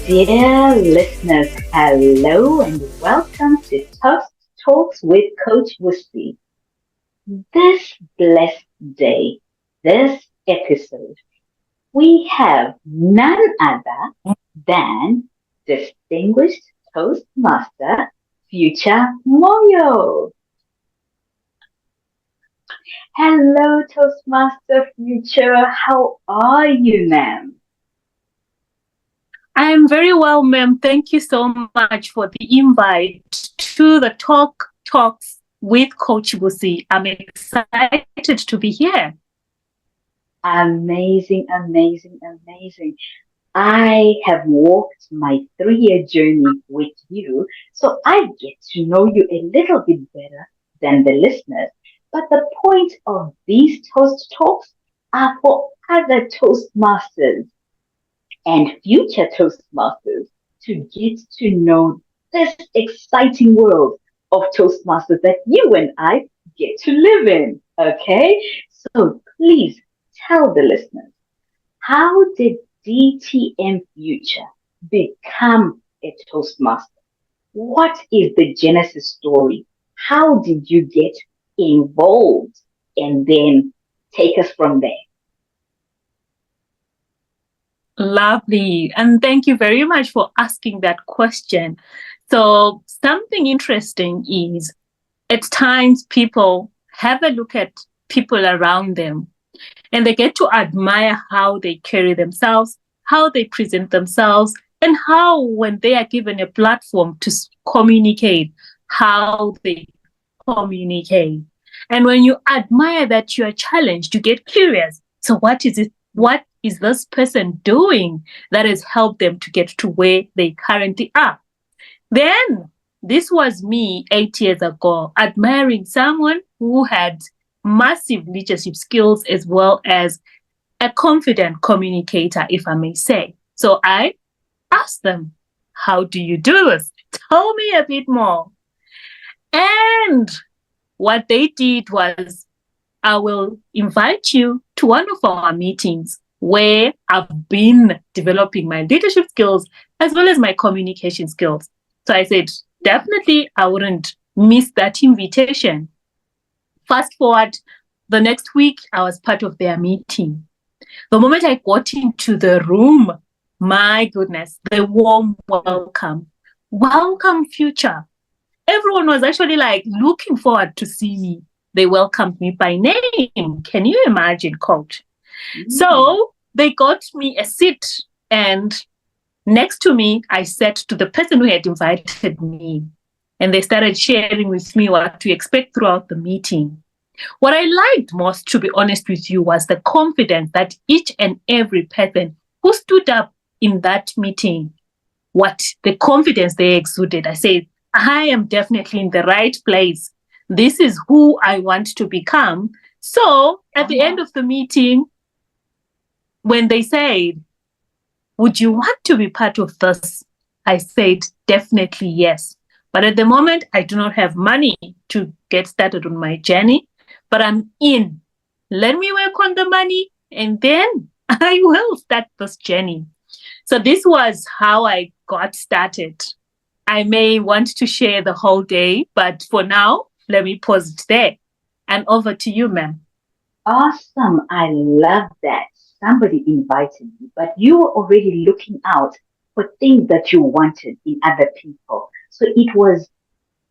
Dear listeners, hello and welcome to Toast Talks with CoachBusi. This blessed day, this episode, we have none other than distinguished Toastmaster, future Moyo. Hello, Toastmaster Future. How are you, ma'am? I'm very well, ma'am. Thank you so much for the invite to the Talks with Coach Busi. I'm excited to be here. Amazing, amazing, amazing. I have walked my 3 year journey with you, so I get to know you a little bit better than the listeners. But the point of these Toast Talks are for other Toastmasters and future Toastmasters to get to know this exciting world of Toastmasters that you and I get to live in. Okay? So please tell the listeners, how did DTM Future become a Toastmaster? What is the Genesis story? How did you get involved? And then take us from there. Lovely. And thank you very much for asking that question. So something interesting is at times people have a look at people around them and they get to admire how they carry themselves, how they present themselves, and how when they are given a platform to communicate, how they communicate. And when you admire that you are challenged, you get curious. So what is it? What is this person doing that has helped them to get to where they currently are? Then this was me 8 years ago, admiring someone who had massive leadership skills as well as a confident communicator, if I may say. So I asked them, how do you do this? Tell me a bit more. And what they did was, I will invite you to one of our meetings where I've been developing my leadership skills as well as my communication skills. So I said, definitely I wouldn't miss that invitation. Fast forward, the next week, I was part of their meeting. The moment I got into the room, my goodness, the warm welcome. Welcome, future. Everyone was actually like looking forward to see me. They welcomed me by name. Can you imagine, coach? So they got me a seat, and next to me, I sat to the person who had invited me. And they started sharing with me what to expect throughout the meeting. What I liked most, to be honest with you, was the confidence that each and every person who stood up in that meeting, what the confidence they exuded. I said, I am definitely in the right place. This is who I want to become. So at the end of the meeting, when they said, would you want to be part of this? I said, definitely yes. But at the moment, I do not have money to get started on my journey, but I'm in. Let me work on the money and then I will start this journey. So this was how I got started. I may want to share the whole day, but for now, let me pause it there. And over to you, ma'am. Awesome. I love that. Somebody invited you, but you were already looking out for things that you wanted in other people. So it was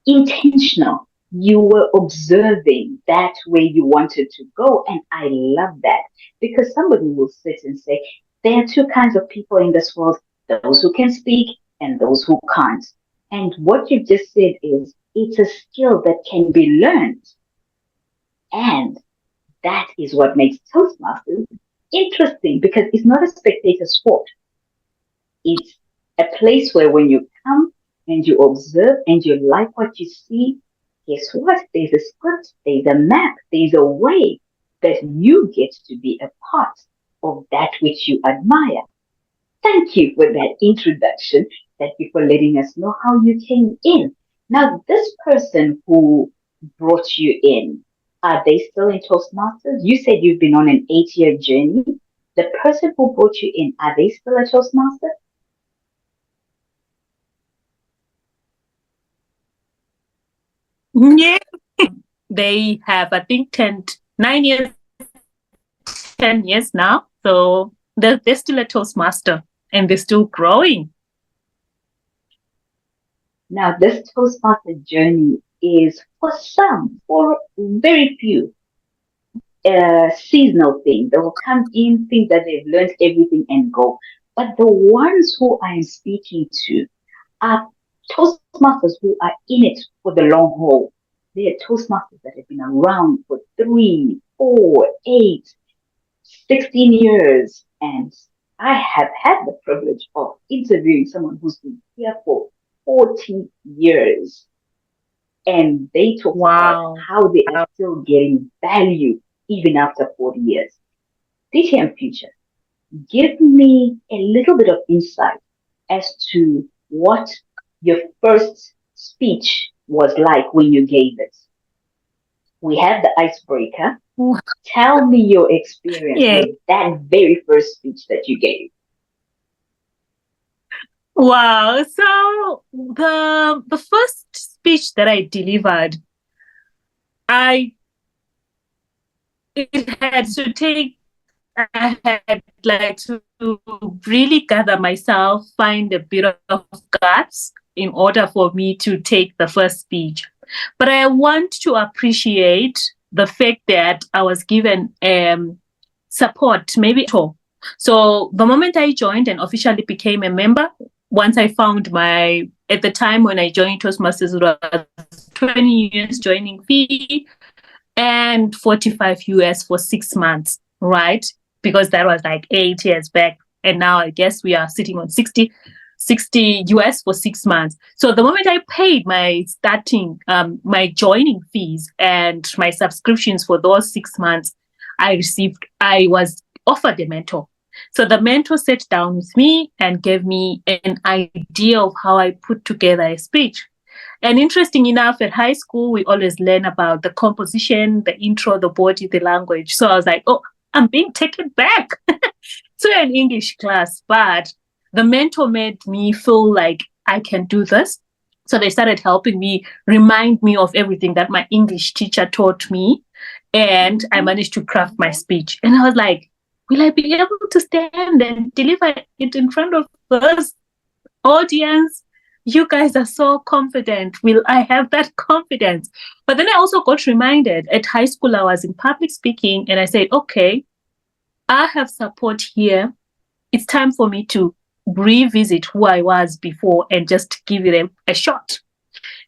intentional. You were observing that way you wanted to go. And I love that because somebody will sit and say, there are two kinds of people in this world, those who can speak and those who can't. And what you just said is it's a skill that can be learned. And that is what makes Toastmasters interesting because it's not a spectator sport. It's a place where when you come and you observe and you like what you see, guess what? There's a script, there's a map, there's a way that you get to be a part of that which you admire. Thank you for that introduction. Thank you for letting us know how you came in. Now, this person who brought you in, Are they still in Toastmasters? You said you've been on an 8-year journey. The person who brought you in, are they still a Toastmaster? Yeah, they have, I think, 9 years, 10 years now. So they're still a Toastmaster and they're still growing. Now, this Toastmaster journey is for some, for very few, seasonal thing. They will come in, think that they've learned everything and go. But the ones who I am speaking to are Toastmasters who are in it for the long haul. They are Toastmasters that have been around for 3, 4, 8, 16 years. And I have had the privilege of interviewing someone who's been here for 40 years. And they talk about Wow. how they are still getting value even after 40 years. DTM Future, give me a little bit of insight as to what your first speech was like when you gave it. We have the icebreaker. Tell me your experience Yeah. with that very first speech that you gave. Wow. So the first speech that I delivered, it had to take I had like to really gather myself, find a bit of guts in order for me to take the first speech. But I want to appreciate the fact that I was given support, maybe. So the moment I joined and officially became a member, once I found at the time when I joined Toastmasters, it was 20 years joining fee and 45 US for 6 months, right? Because that was like 8 years back. And now I guess we are sitting on 60 US for 6 months. So the moment I paid my joining fees and my subscriptions for those 6 months, I was offered a mentor. So the mentor sat down with me and gave me an idea of how I put together a speech. And interesting enough, at high school, we always learn about the composition, the intro, the body, the language. So I was like, oh, I'm being taken back to an English class. But the mentor made me feel like I can do this. So they started helping me remind me of everything that my English teacher taught me. And I managed to craft my speech. And I was like, will I be able to stand and deliver it in front of this audience? You guys are so confident. Will I have that confidence? But then I also got reminded at high school, I was in public speaking and I said, okay, I have support here. It's time for me to revisit who I was before and just give it a shot.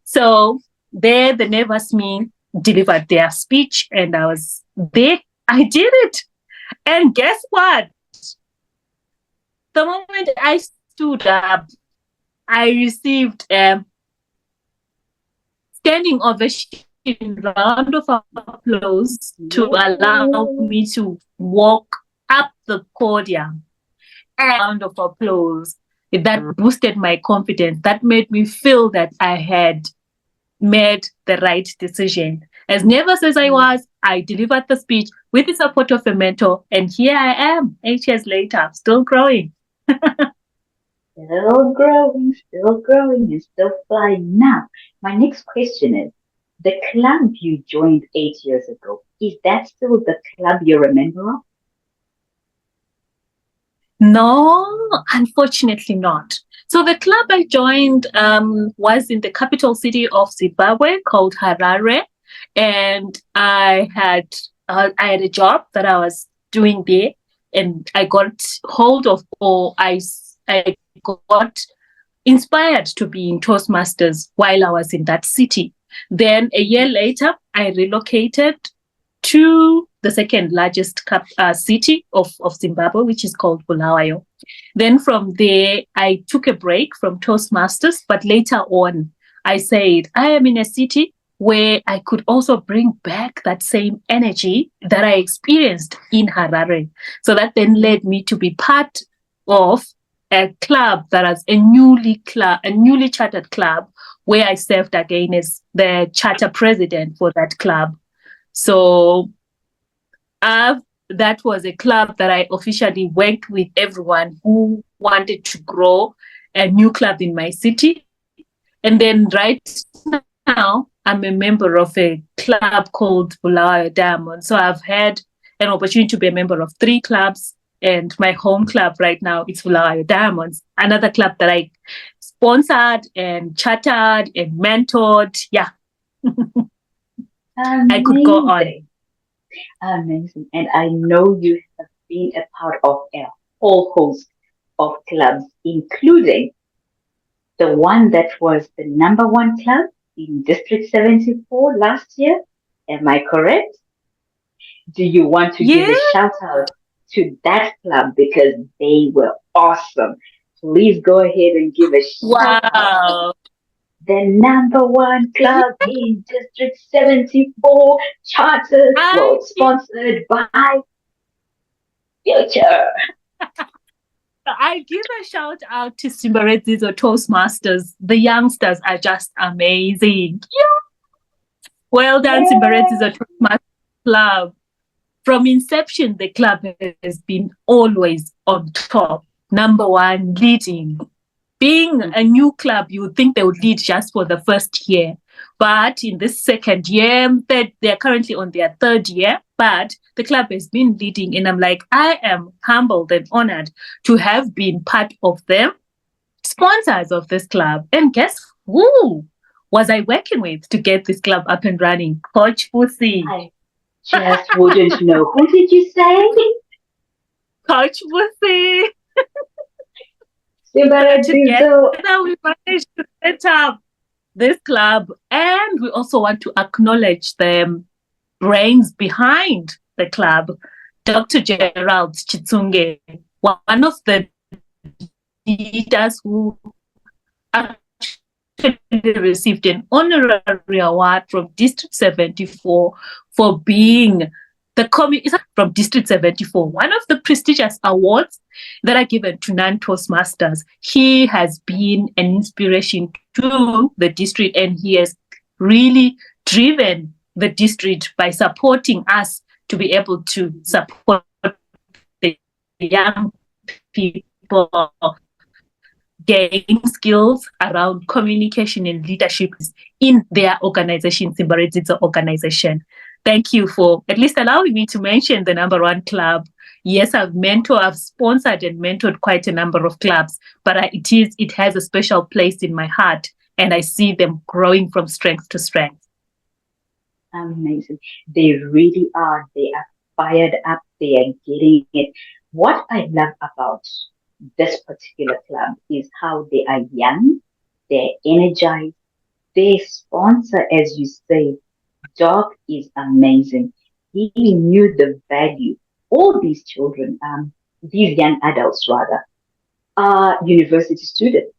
So there, the nervous me delivered their speech and I was there. I did it. And guess what? The moment I stood up, I received a standing ovation, round of applause to allow me to walk up the podium. A round of applause that boosted my confidence. That made me feel that I had made the right decision. As nervous as I was, I delivered the speech with the support of a mentor, and here I am, 8 years later, still growing. Still growing, and still flying. Now, my next question is, the club you joined 8 years ago, is that still the club you're a member of? No, unfortunately not. So the club I joined was in the capital city of Zimbabwe called Harare, and I had a job that I was doing there, and I got hold of, or I got inspired to be in Toastmasters while I was in that city. Then a year later, I relocated to the second largest city of Zimbabwe, which is called Bulawayo. Then from there, I took a break from Toastmasters, but later on, I said, I am in a city where I could also bring back that same energy that I experienced in Harare. So that then led me to be part of a club that is a newly chartered club, where I served again as the charter president for that club. So that was a club that I officially worked with everyone who wanted to grow a new club in my city. And then right now, I'm a member of a club called Bulawayo Diamond. So I've had an opportunity to be a member of 3 clubs. And my home club right now is Bulawayo Diamonds, another club that I sponsored and chartered and mentored. Yeah, I could go on. Amazing. And I know you have been a part of a whole host of clubs, including the one that was the number one club in District 74 last year. Am I correct? Do you want to give Yeah. a shout out to that club because they were awesome? Please go ahead and give a shout out. Wow. The number one club in District 74, chartered, well, sponsored by Future. I give a shout out to Simbaredzi's or Toastmasters. The youngsters are just amazing. Yeah. Well done, Simbaredzi's or Toastmasters Club. From inception, the club has been always on top, number one, leading. Being a new club, you would think they would lead just for the first year. But in this second year, they're currently on their 3rd year, but the club has been leading. And I'm like, I am humbled and honored to have been part of them, sponsors of this club. And guess who was I working with to get this club up and running? CoachBusi. I just wouldn't know. Who did you say? CoachBusi. Together we managed to set up this club, and we also want to acknowledge the brains behind the club, Dr. Gerald Chitsunge, one of the leaders who actually received an honorary award from District 74 for being from District 74, one of the prestigious awards that are given to non-Toastmasters. He has been an inspiration to the district, and he has really driven the district by supporting us to be able to support the young people gain skills around communication and leadership in their organization, Simbaredzi's organization. Thank you for at least allowing me to mention the number one club. Yes, I've sponsored and mentored quite a number of clubs, but it has a special place in my heart, and I see them growing from strength to strength. Amazing. They really are. They are fired up. They are getting it. What I love about this particular club is how they are young, they're energized, they sponsor, as you say. Doc is amazing. He knew the value. All these children, these young adults rather, are university students.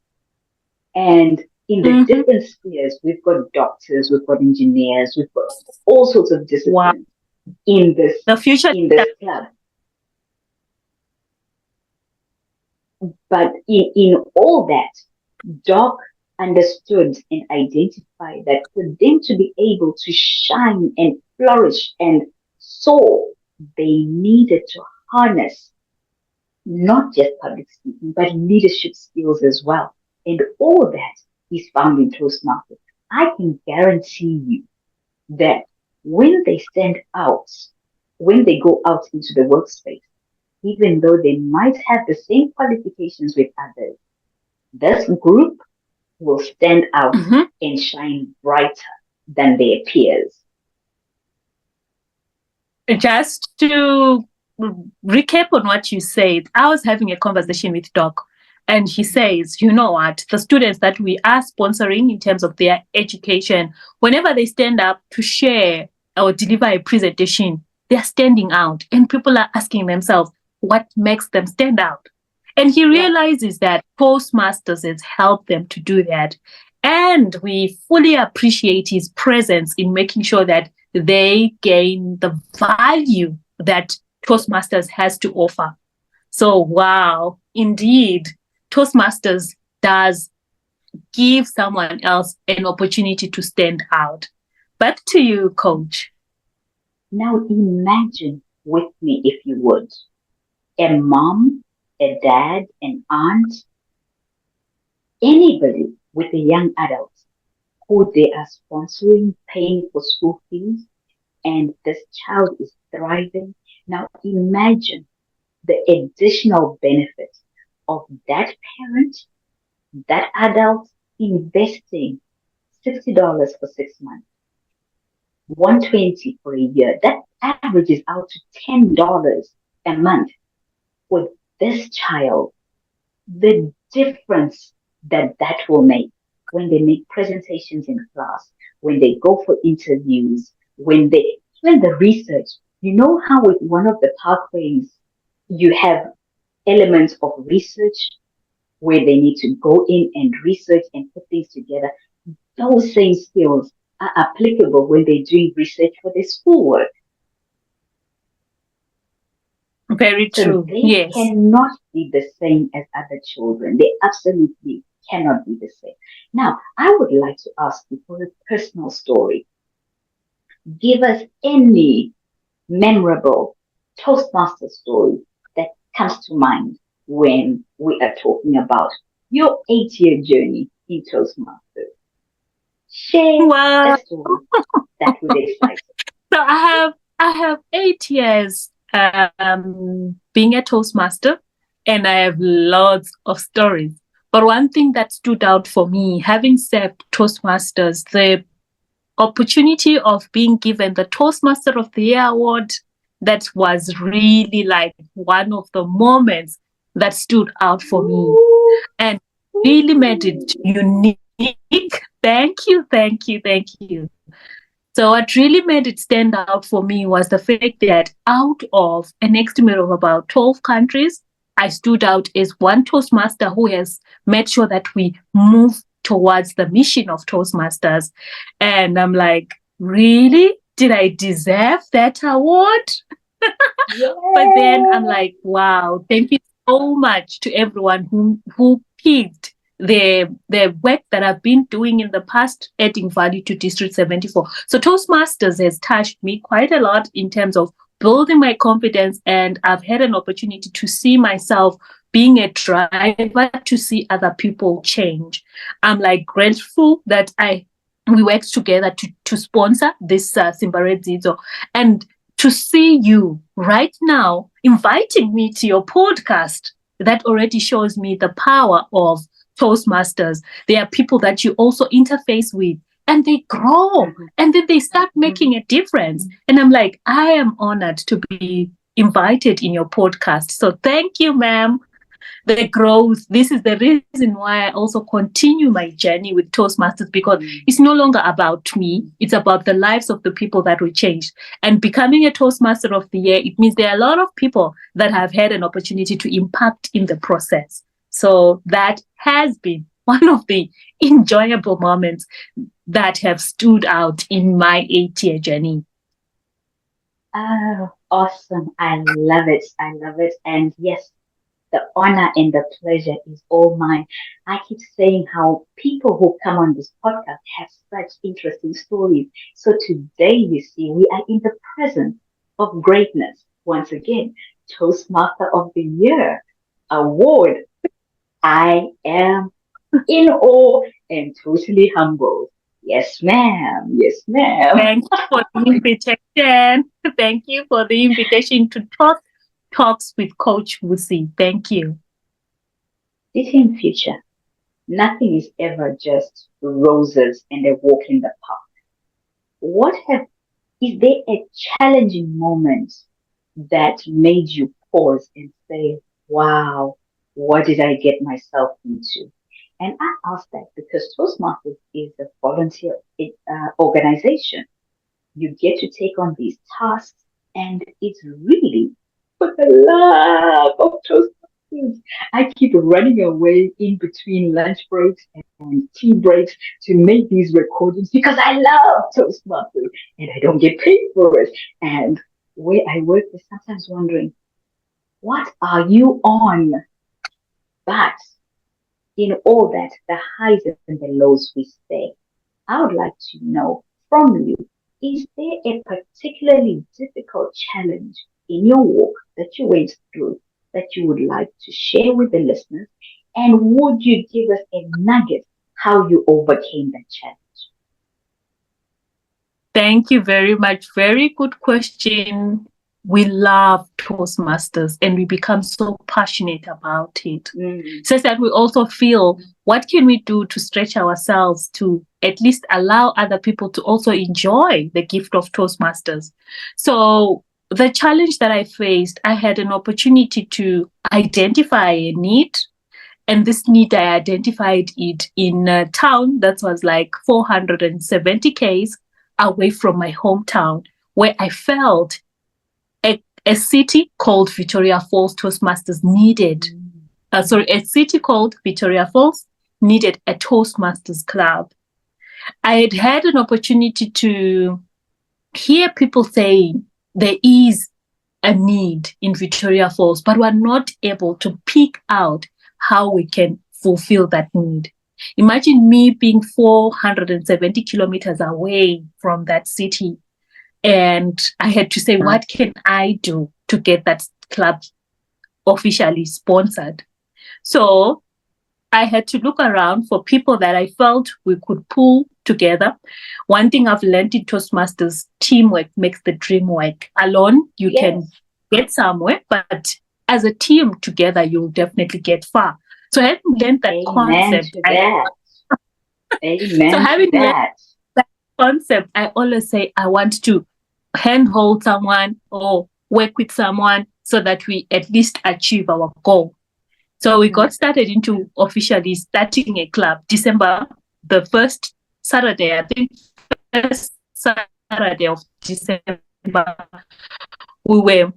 And in the different spheres, we've got doctors, we've got engineers, we've got all sorts of disciplines in this club. But in all that, Doc understood and identified that for them to be able to shine and flourish and soar, they needed to harness not just public speaking, but leadership skills as well. And all that is found in Toastmasters. I can guarantee you that when they stand out, when they go out into the workspace, even though they might have the same qualifications with others, this group will stand out and shine brighter than their peers. Just to recap on what you said, I was having a conversation with Doc, and he says, you know what, the students that we are sponsoring in terms of their education, whenever they stand up to share or deliver a presentation, they're standing out, and people are asking themselves, what makes them stand out? And he realizes that Toastmasters has helped them to do that. And we fully appreciate his presence in making sure that they gain the value that Toastmasters has to offer. So, wow, indeed, Toastmasters does give someone else an opportunity to stand out. Back to you, Coach. Now imagine with me, if you would, a mom, a dad, an aunt, anybody with a young adult who they are sponsoring, paying for school fees, and this child is thriving. Now imagine the additional benefit of that parent, that adult investing $60 for 6 months, 120 for a year. That averages out to $10 a month for this child. The difference that will make when they make presentations in class, when they go for interviews, when the research. You know how with one of the pathways you have elements of research where they need to go in and research and put things together. Those same skills are applicable when they're doing research for their schoolwork. Very So true. they Yes. cannot be the same as other children. They absolutely cannot be the same. Now, I would like to ask you for a personal story. Give us any memorable Toastmaster story that comes to mind when we are talking about your 8 year journey in Toastmasters. Share a Wow. story that would excite us. So I have 8 years being a Toastmaster, and I have lots of stories. But one thing that stood out for me, having served Toastmasters, the opportunity of being given the Toastmaster of the Year award, that was really like one of the moments that stood out for me and really made it unique. Thank you, thank you, thank you. So what really made it stand out for me was the fact that out of an estimate of about 12 countries, I stood out as one Toastmaster who has made sure that we move towards the mission of Toastmasters. And I'm like, really? Did I deserve that award? But then I'm Yeah. like, wow, thank you so much to everyone who picked the work that I've been doing in the past, adding value to District 74. So Toastmasters has touched me quite a lot in terms of building my confidence, and I've had an opportunity to see myself being a driver to see other people change. I'm like grateful that we worked together to sponsor this Simbaret Zizo, and to see you right now inviting me to your podcast. That already shows me the power of Toastmasters. There are people that you also interface with, and they grow, and then they start making a difference. And I'm like, I am honored to be invited in your podcast. So thank you, ma'am. The growth. This is the reason why I also continue my journey with Toastmasters, because it's no longer about me. It's about the lives of the people that we change. And becoming a Toastmaster of the Year, it means there are a lot of people that have had an opportunity to impact in the process. So that has been one of the enjoyable moments that have stood out in my 8 year journey. Oh, awesome. I love it. I love it. And yes, the honor and the pleasure is all mine. I keep saying how people who come on this podcast have such interesting stories. So today, you see, we are in the presence of greatness. Once again, Toastmaster of the Year award. I am in awe and totally humbled. Yes, ma'am. Yes, ma'am. Thank you for the invitation. Thank you for the invitation to talks with Coach Busi. Thank you. In future, nothing is ever just roses and a walk in the park. What have Is there a challenging moment that made you pause and say, wow, what did I get myself into? And I ask that because Toastmasters is a volunteer organization. You get to take on these tasks, and it's really for the love of Toastmasters. I keep running away in between lunch breaks and tea breaks to make these recordings because I love Toastmasters and I don't get paid for it. And where I work is sometimes wondering, what are you on? But in all that, the highs and the lows we say, I would like to know from you, is there a particularly difficult challenge in your work that you went through that you would like to share with the listeners? And would you give us a nugget how you overcame that challenge? Thank you very much. Very good question. We love Toastmasters and we become so passionate about it. Says that we also feel, what can we do to stretch ourselves to at least allow other people to also enjoy the gift of Toastmasters? So the challenge that I faced, I had an opportunity to identify a need. And this need, I identified it in a town that was like 470 Ks away from my hometown, where I felt a city called Victoria Falls Toastmasters needed, a city called Victoria Falls needed a Toastmasters club. I had had an opportunity to hear people saying there is a need in Victoria Falls, but we're not able to pick out how we can fulfill that need. Imagine me being 470 kilometers away from that city. And I had to say, what can I do to get that club officially sponsored? So I had to look around for people that I felt we could pull together. One thing I've learned in Toastmasters, teamwork makes the dream work. Alone, you can get somewhere, but as a team together, you'll definitely get far. So having learned that concept, learned that concept, I always say I want to handhold someone or work with someone so that we at least achieve our goal. So we got started into officially starting a club December, the first Saturday, I think, first Saturday of December, we were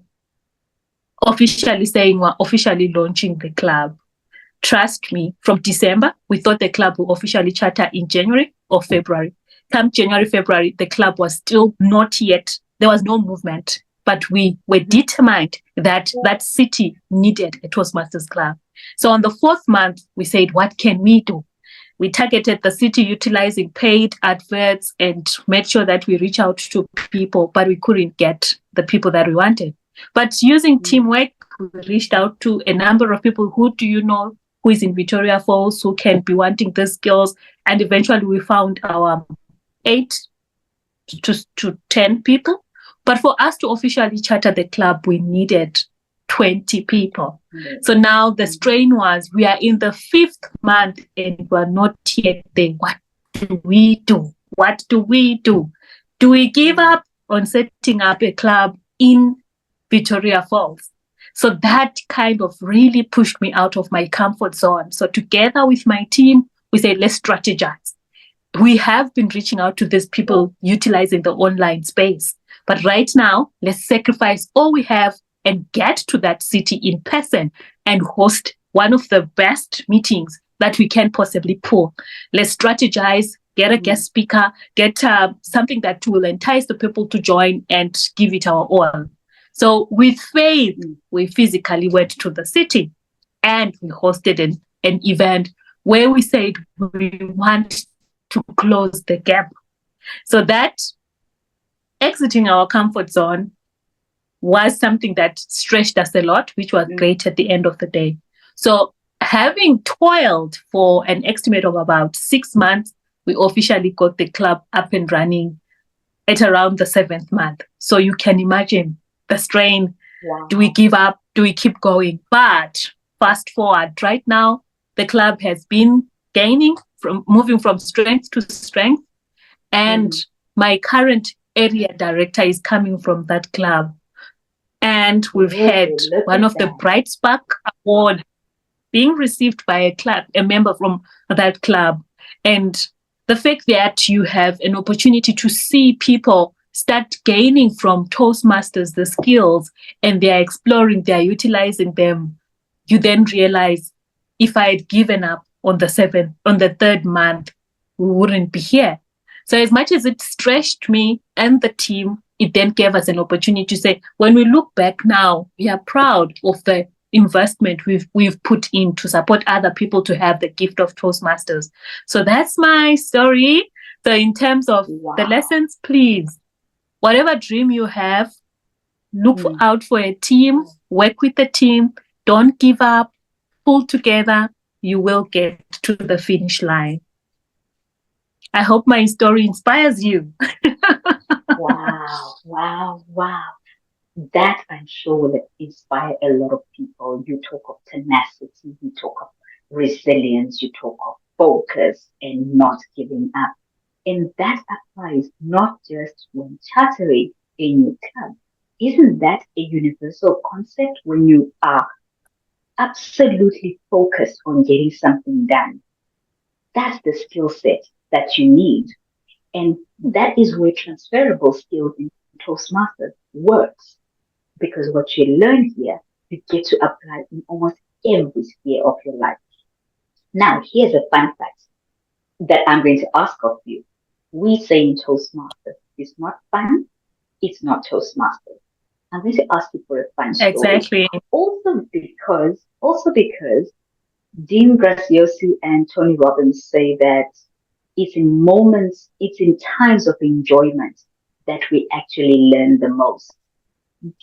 officially saying we're officially launching the club. Trust me, from December, we thought the club will officially charter in January or February. Come January, February, the club was still not yet, there was no movement, but we were determined that that city needed a Toastmasters club. So on the fourth month, we said, what can we do? We targeted the city utilizing paid adverts and made sure that we reach out to people, but we couldn't get the people that we wanted. But using teamwork, we reached out to a number of people. Who do you know who is in Victoria Falls, who can be wanting these skills? And eventually we found our 8 to 10 people. But for us to officially charter the club, we needed 20 people. So now the strain was, we are in the 5th month and we're not yet there. What do we do? What do we do? Do we give up on setting up a club in Victoria Falls? So that kind of really pushed me out of my comfort zone. So together with my team, we said, let's strategize. We have been reaching out to these people utilizing the online space. But right now, let's sacrifice all we have and get to that city in person and host one of the best meetings that we can possibly pull. Let's strategize, get a guest speaker, get something that will entice the people to join and give it our all. So with faith, we physically went to the city and we hosted an event where we said we want to close the gap. So that exiting our comfort zone was something that stretched us a lot, which was great at the end of the day. So having toiled for an estimate of about 6 months, we officially got the club up and running at around the 7th month. So you can imagine the strain. Wow. Do we give up? Do we keep going? But fast forward, right now, the club has been moving from strength to strength. And my current area director is coming from that club. And we've had one of the Bright Spark Award being received by a member from that club. And the fact that you have an opportunity to see people start gaining from Toastmasters the skills and they're exploring, they're utilizing them, you then realize, if I had given up on the 3rd month, we wouldn't be here. So as much as it stretched me and the team, it then gave us an opportunity to say, when we look back now, we are proud of the investment we've put in to support other people to have the gift of Toastmasters. So that's my story. So in terms of the lessons, please Whatever dream you have, look Mm. out for a team, work with the team, don't give up, pull together, you will get to the finish line. I hope my story inspires you. Wow, wow, wow. That I'm sure will inspire a lot of people. You talk of tenacity, you talk of resilience, you talk of focus and not giving up. And that applies not just when chartering a new club. Isn't that a universal concept when you are absolutely focused on getting something done? That's the skill set that you need. And that is where transferable skills in Toastmasters works because what you learn here, you get to apply in almost every sphere of your life. Now, here's a fun fact that I'm going to ask of you. We say in Toastmasters, it's not fun, it's not Toastmasters. I'm going to ask you for a fun story. Exactly. Also because Dean Graciosi and Tony Robbins say that it's in times of enjoyment that we actually learn the most.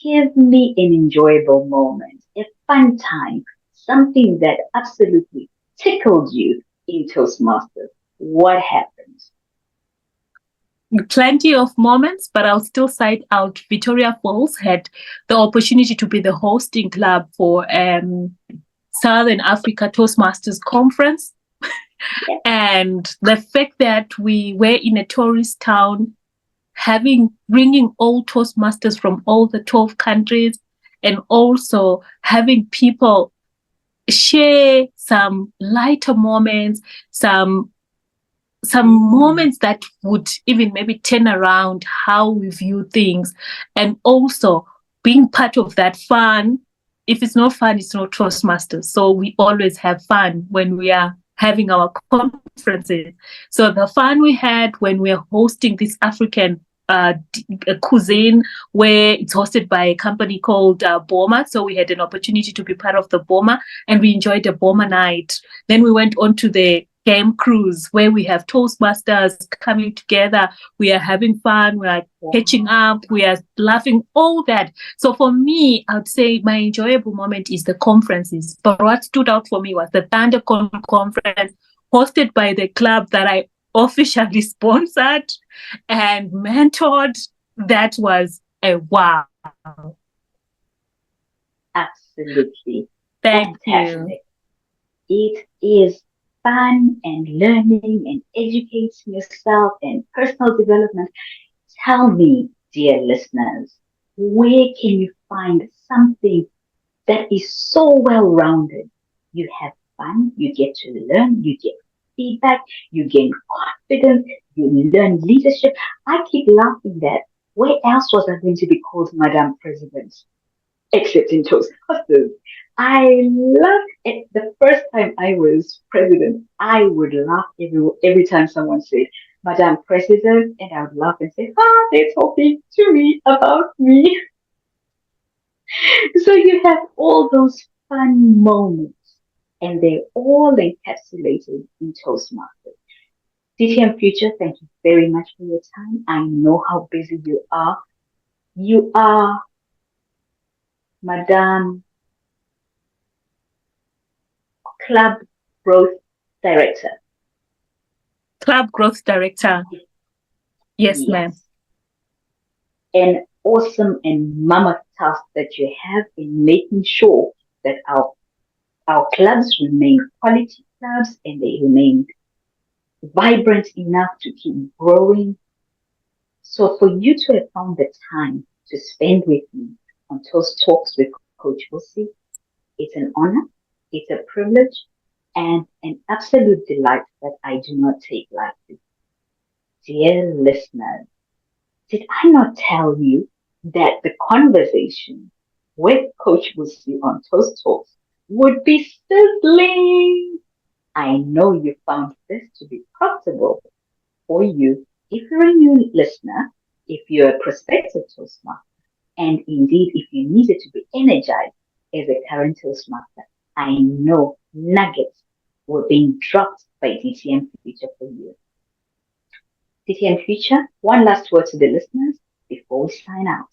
Give me an enjoyable moment, a fun time, something that absolutely tickled you in Toastmasters. What happened? Plenty of moments, but I'll still cite out Victoria Falls had the opportunity to be the hosting club for Southern Africa Toastmasters Conference. Yeah. And the fact that we were in a tourist town, bringing all Toastmasters from all the 12 countries, and also having people share some lighter moments, some moments that would even maybe turn around how we view things, and also being part of that fun. If it's not fun, it's not Toastmasters. So we always have fun when we are having our conferences. So the fun we had when we're hosting this African cuisine, where it's hosted by a company called Boma. So we had an opportunity to be part of the Boma, and we enjoyed the Boma night. Then we went on to the game cruise, where we have Toastmasters coming together. We are having fun. We are catching up. We are laughing, all that. So for me, I would say my enjoyable moment is the conferences. But what stood out for me was the ThunderCon conference hosted by the club that I officially sponsored and mentored. That was a wow. Absolutely. Thank Fantastic. you. It is fun and learning and educating yourself and personal development. Tell me, dear listeners, where can you find something that is so well rounded? You have fun, you get to learn, you get feedback, you gain confidence, you learn leadership. I keep laughing that where else was I going to be called Madam President? Except in Toastmasters. I loved it. The first time I was president, I would laugh every time someone said, Madam President, and I would laugh and say, they're talking to me about me. So you have all those fun moments, and they're all encapsulated in Toastmasters. DTM Future, thank you very much for your time. I know how busy you are. You are Madam Club Growth Director. Club Growth Director. Yes, ma'am. An awesome and mammoth task that you have in making sure that our clubs remain quality clubs and they remain vibrant enough to keep growing. So for you to have found the time to spend with me on Toast Talks with Coach Busi, it's an honor, it's a privilege, and an absolute delight that I do not take lightly. Dear listeners, did I not tell you that the conversation with Coach Busi on Toast Talks would be sizzling? I know you found this to be profitable for you if you're a new listener, if you're a prospective Toastmaster, and indeed if you needed to be energized as a current Toastmaster. I know nuggets were being dropped by DTM Future for you. DTM Future, one last word to the listeners. before we sign out?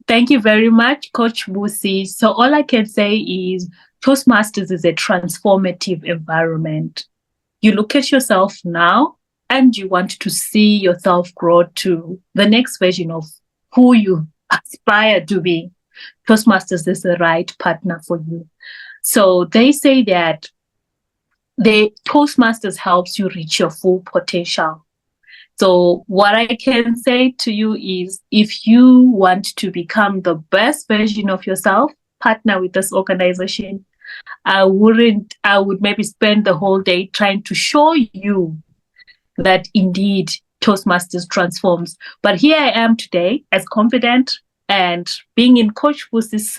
Thank you very much, Coach Busi. So all I can say is Toastmasters is a transformative environment. You look at yourself now and you want to see yourself grow to the next version of who you aspire to be. Toastmasters is the right partner for you. So they say that the Toastmasters helps you reach your full potential. So what I can say to you is if you want to become the best version of yourself, partner with this organization. I would maybe spend the whole day trying to show you that indeed Toastmasters transforms. But here I am today as confident and being in Coach Busi's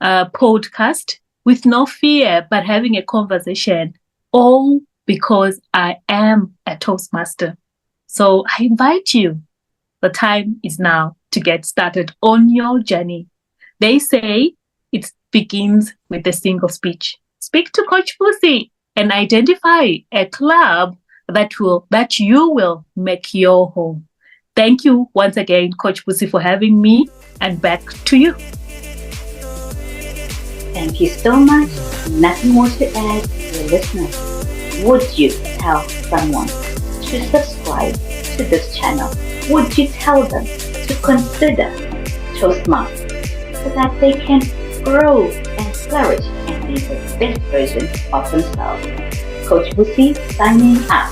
podcast with no fear, but having a conversation, all because I am a Toastmaster. So I invite you. The time is now to get started on your journey. They say it begins with a single speech. Speak to Coach Busi and identify a club that you will make your home. Thank you once again, Coach Busi, for having me, and back to you. Thank you so much. Nothing more to add, dear listeners. Would you tell someone to subscribe to this channel? Would you tell them to consider Toastmasters so that they can grow and flourish and be the best version of themselves? Coach Busi signing out.